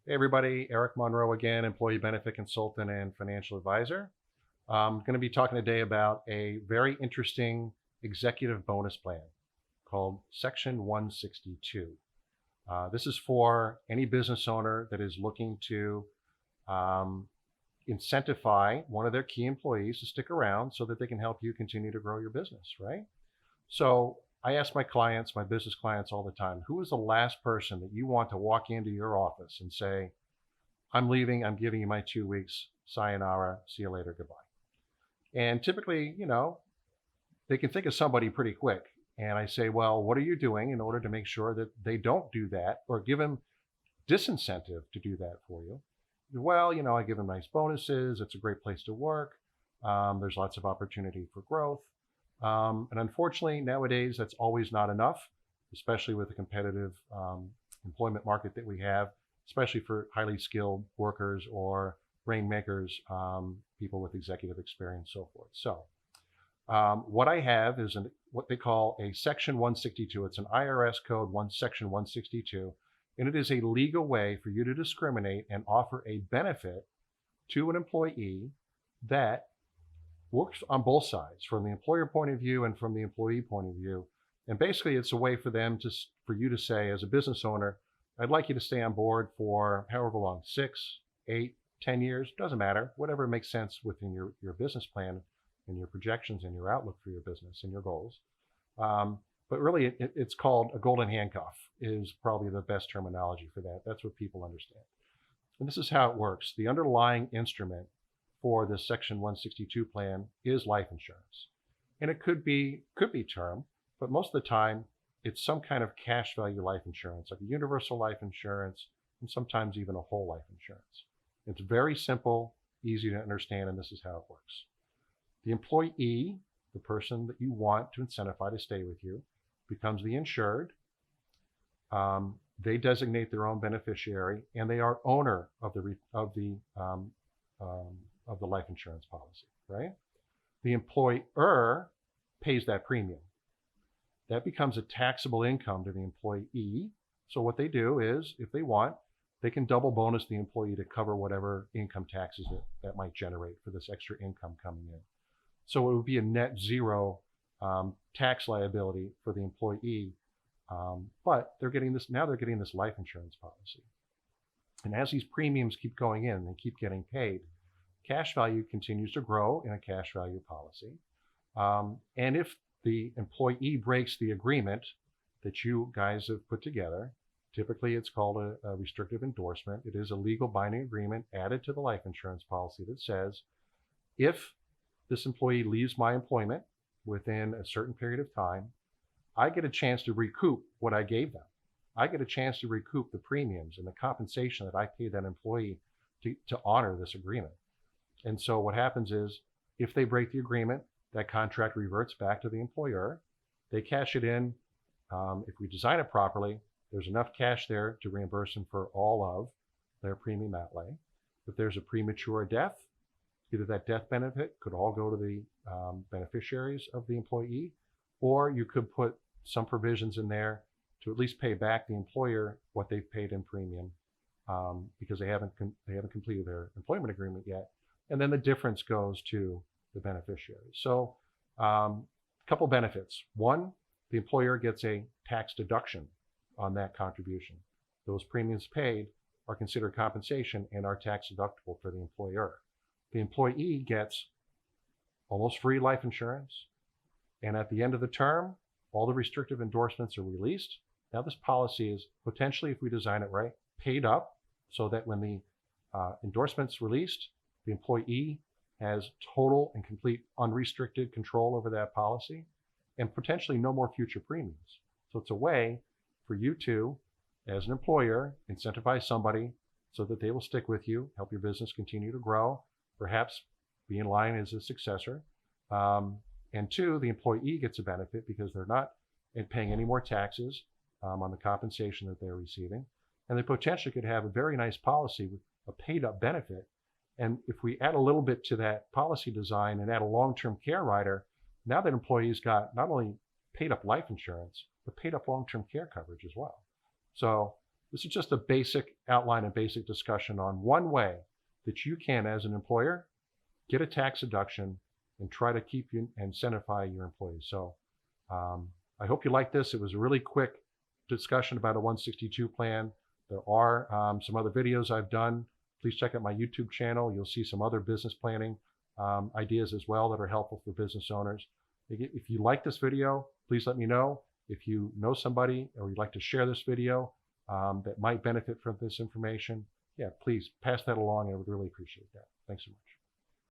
Hey everybody, Eric Monroe again, employee benefit consultant and financial advisor. I'm going to be talking today about a very interesting executive bonus plan called Section 162. This is for any business owner that is looking to um, incentivize one of their key employees to stick around so that they can help you continue to grow your business, right? So I ask my clients, my business clients all the time, who is the last person that you want to walk into your office and say, I'm leaving. I'm giving you my 2 weeks. Sayonara. See you later. Goodbye. And typically, they can think of somebody pretty quick. And I say, well, what are you doing in order to make sure that they don't do that or give them disincentive to do that for you? Well, I give them nice bonuses. It's a great place to work. There's lots of opportunity for growth. And unfortunately, nowadays, that's always not enough, especially with the competitive employment market that we have, especially for highly skilled workers or rainmakers, people with executive experience, so forth. So what I have is what they call a Section 162. It's an IRS code, Section 162, and it is a legal way for you to discriminate and offer a benefit to an employee that works on both sides, from the employer point of view and from the employee point of view. And basically, it's a way for you to say, as a business owner, I'd like you to stay on board for however long, 6, 8, 10 years, doesn't matter, whatever makes sense within your business plan and your projections and your outlook for your business and your goals. But really, it's called a golden handcuff is probably the best terminology for that. That's what people understand. And this is how it works. The underlying instrument for this Section 162 plan is life insurance. And it could be term, but most of the time it's some kind of cash value life insurance, like a universal life insurance, and sometimes even a whole life insurance. It's very simple, easy to understand, and this is how it works. The employee, the person that you want to incentivize to stay with you, becomes the insured. They designate their own beneficiary, and they are owner of the life insurance policy, right? The employer pays that premium. That becomes a taxable income to the employee. So what they do is, if they want, they can double bonus the employee to cover whatever income taxes that might generate for this extra income coming in. So it would be a net zero tax liability for the employee, but they're getting this life insurance policy. And as these premiums keep going in, they keep getting paid, cash value continues to grow in a cash value policy. And if the employee breaks the agreement that you guys have put together, typically it's called a restrictive endorsement. It is a legal binding agreement added to the life insurance policy that says, if this employee leaves my employment within a certain period of time, I get a chance to recoup what I gave them. I get a chance to recoup the premiums and the compensation that I paid that employee to honor this agreement. And so what happens is, if they break the agreement, that contract reverts back to the employer. They cash it in. If we design it properly, there's enough cash there to reimburse them for all of their premium outlay. If there's a premature death, either that death benefit could all go to the beneficiaries of the employee, or you could put some provisions in there to at least pay back the employer what they've paid in premium, because they haven't completed their employment agreement yet. And then the difference goes to the beneficiary. So a couple benefits. One, the employer gets a tax deduction on that contribution. Those premiums paid are considered compensation and are tax deductible for the employer. The employee gets almost free life insurance. And at the end of the term, all the restrictive endorsements are released. Now this policy is potentially, if we design it right, paid up so that when the endorsement's released, the employee has total and complete unrestricted control over that policy and potentially no more future premiums. So it's a way for you to, as an employer, incentivize somebody so that they will stick with you, help your business continue to grow, perhaps be in line as a successor. And two, the employee gets a benefit because they're not paying any more taxes on the compensation that they're receiving. And they potentially could have a very nice policy with a paid up benefit. And if we add a little bit to that policy design and add a long-term care rider, now that employees got not only paid up life insurance, but paid up long-term care coverage as well. So, This is just a basic outline and basic discussion on one way that you can, as an employer, get a tax deduction and try to keep you and incentivize your employees. So I hope you like this. It was a really quick discussion about a 162 plan. There are some other videos I've done. Please check out my YouTube channel. You'll see some other business planning ideas as well that are helpful for business owners. If you like this video, please let me know. If you know somebody or you'd like to share this video that might benefit from this information, yeah, please pass that along. I would really appreciate that. Thanks so much.